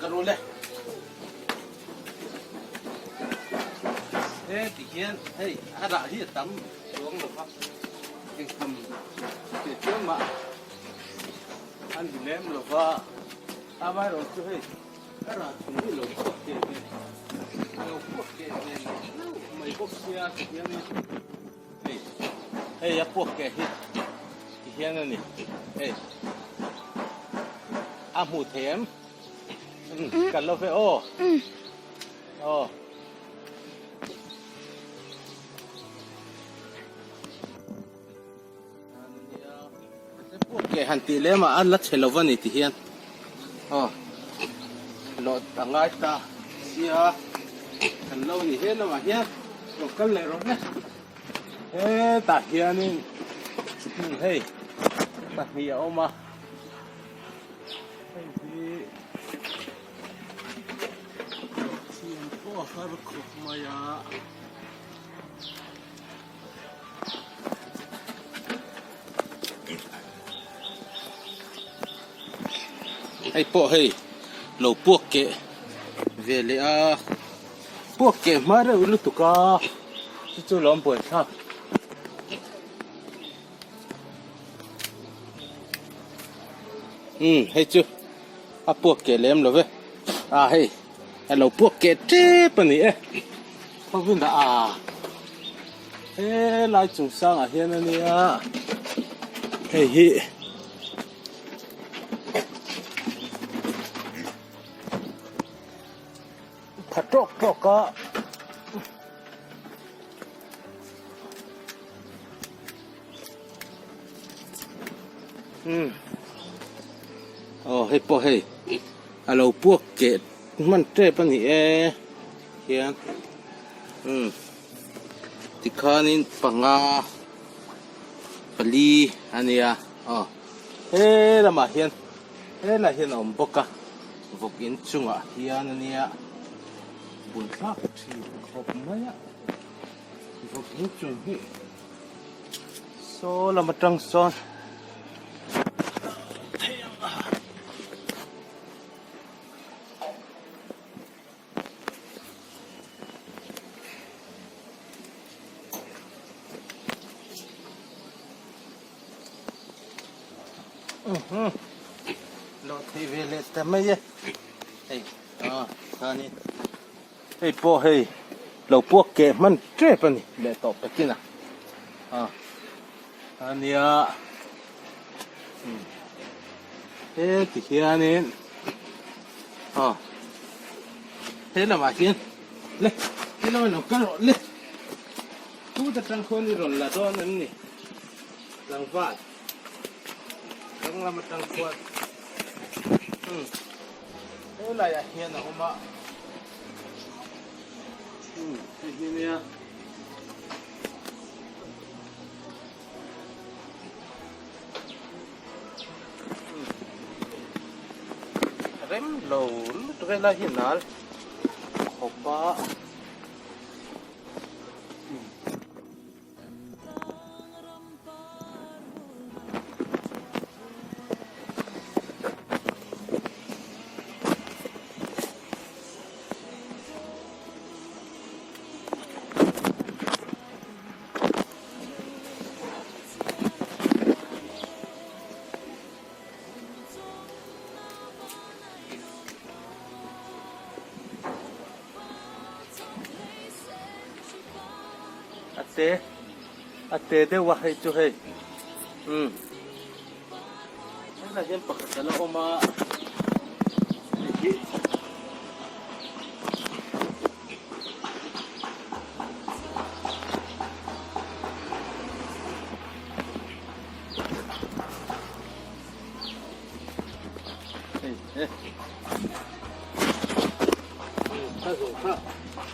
karule thế thì hiện hey đã hiện tắm xuống được không anh thầm để trước mà anh thì ném rồi và ta bay rồi chưa hey cái là chúng đi lột quốc kề này lột quốc kề này mấy quốc xe thì hiện này hey ya quốc kề hiện thì hiện này hey hủ thém cà lô phê ô ô cái hành tỷ lệ mà ăn lát chế lâu vẫn thì hiện lọt tảng ngay ta xia cần lâu thì hết nó mà hiện rồi cân lại rồi nhé thế ta hiện nên hey ta hiểu mà Maya hay bộ hay lẩu buộc kệ về lẽ buộc kệ mà rồi lúc tụi co chú làm buồn sao hay chưa buộc kệ làm rồi vậy hay lẩu buộc kệ thế bên này không biết đã thế lại chúng sang ở hiện này hey hi thật trọc trọc cả hey po hey lẩu buộc kệมันเจ็บปะนี่เฮียที่ข้านี่ปังอาปลีอันนี้ละมาเฮียนละเฮียนอมบกะบกินจุงเฮียนอันนี้บุญรักที่ขอบมาบกินจุงฮีโซละมาจังซอนเราทีวีเลยแต่ไม่เยอะเฮ้ยท่านี้เฮ้ยพ่อเฮ้ยเราพวกเก็บมันเจ็บปะนี่เลยตบไปกินอันนี้เฮ้ยที่เฮียนี่เฮ้ยเรามากินเลยเฮ้ยเราไม่หนุกกันหรอกเลยทุกแต่ทั้งคนนี่ร้อนละตอนนั้นนี่หลังฟาดต้องลำมาตั้งขวดอะไรอะเฮียนะผมว่าที่นี่เริ่มโหล่ตัวอะไรเห็นน่ะขอบป้าเดี๋ยวว่าให้ช่วยนี่เราเห็นปกติแล้วออกมา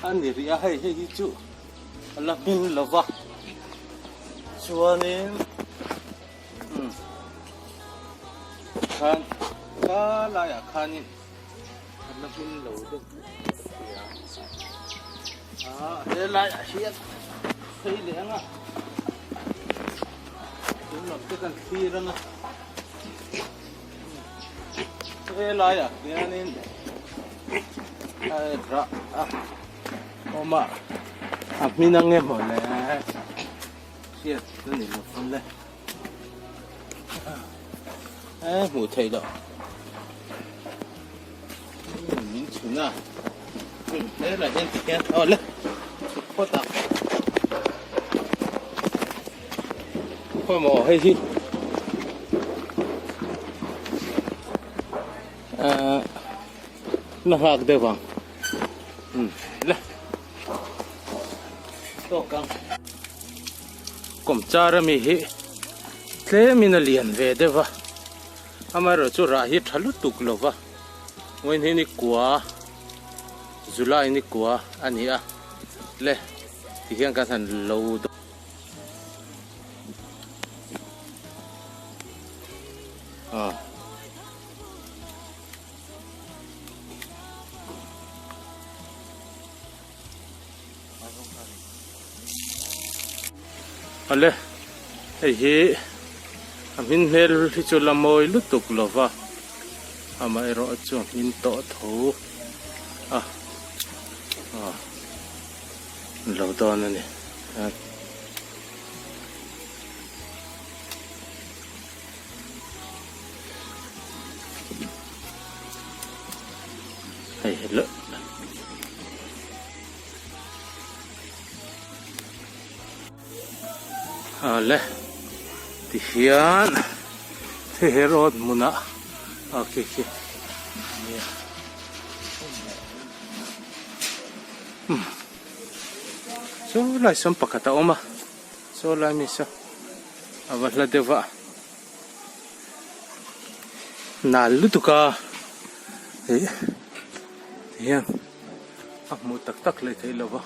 อันนี้เรียกให้จู่แล้วบินแล้ววะชัวนี่คันก็ลายคันนี่แล้วบินแล้วด้วยเดี๋ยวลายเชียร์เฮ้ยเลี้ยงถึงหลับกันทีแล้วนะเฮ้ยลายเลี้ยงนี่ ra oma minang em mole shit cái này một phần lên mùi thấy đó mình chừng à thế là trên kia lên có tập coi mỏ hay gì nó hạc được không lên to căng cũng cha ra mi hi thế mình liền về đây va ama rồi cho ra hi thalu tuk lo va when hi ni kwa July ni kwa ani a le ti hian ka than lo do ale hi amin mel hi chu lamoi lutuk lova ama ero chu min to tho lo don ani hey hello ale ti hian the herod muna okay so lai som pakata oma so lai mi so avalla deva nalu tuka hian mu tak tak le thei lova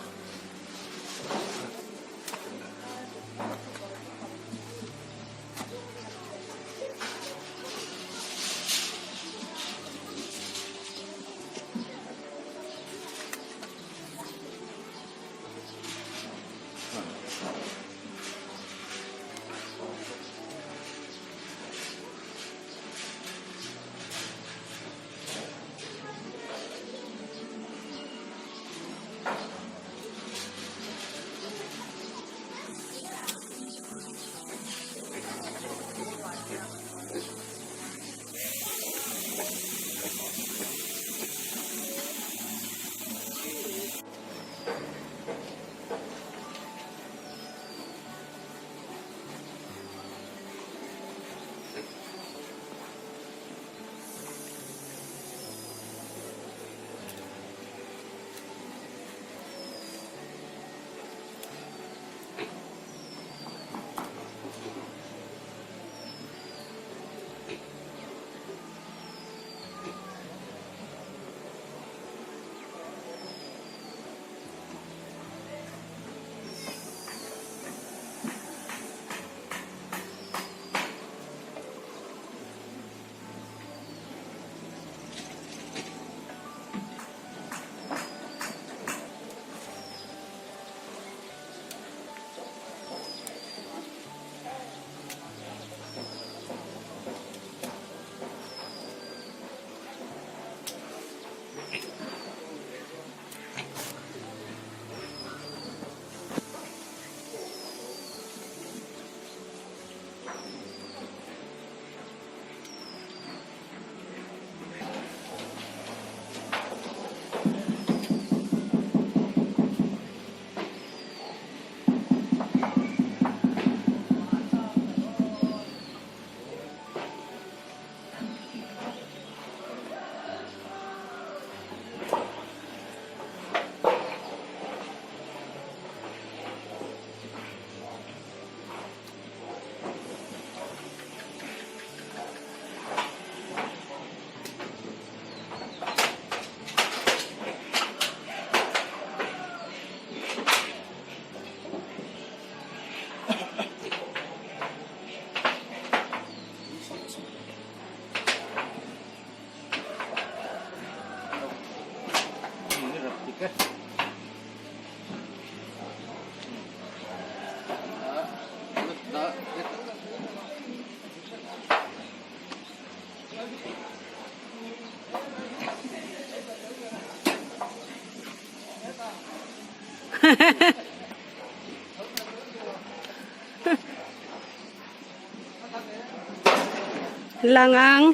Langang.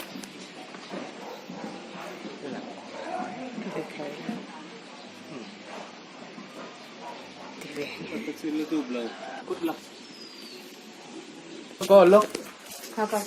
Có lúc Apa.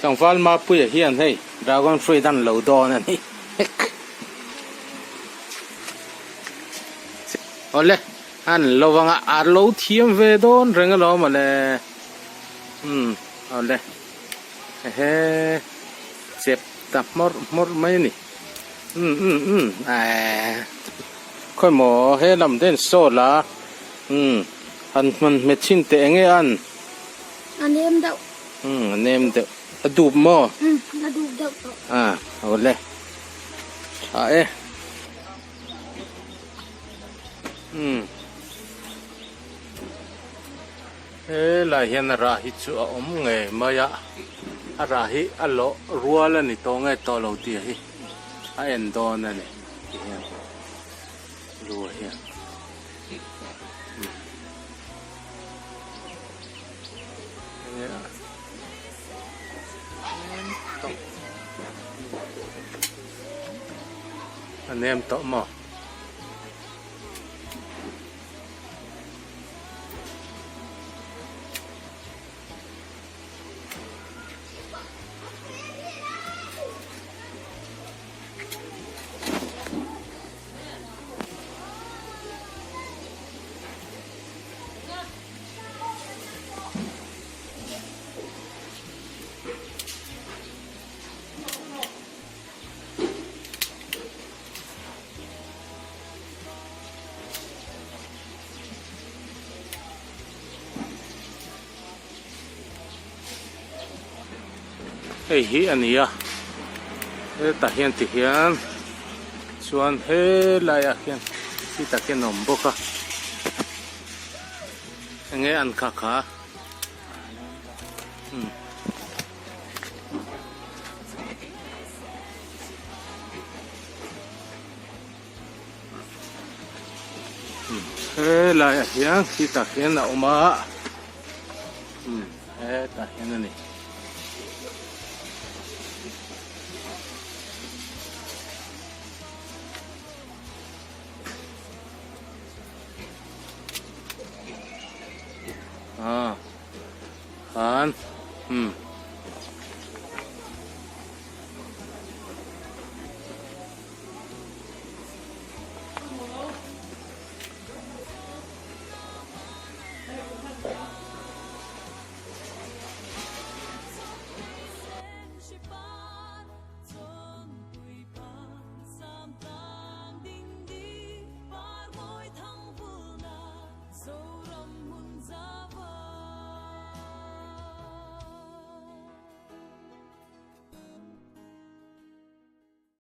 chẳng phải mà bây hiện hay dragon fruit đang lâu đó này ole anh lâu vàng à lâu thiêm về đó rừng lâu mà le ole he xếp tập mót mấy nè khôi mỏ he làm đến số là anh mình mệt chín tệ nghe anh em đậu. anh em đậu đụp mò Là đủ đậu. ole ai thế là hiện ra hít chú ống nghề mà ya ra hít alo rùa là nị to nghe to lâu tiệt hi anh to nè hiện rùa hiện anh em to mà hi anh ya ta hiền thì hiền xuân he lại hiền khi ta cái nồng bốc à nghe ăn khá khá he lại hiền khi ta hiền nào mà he ta hiền này han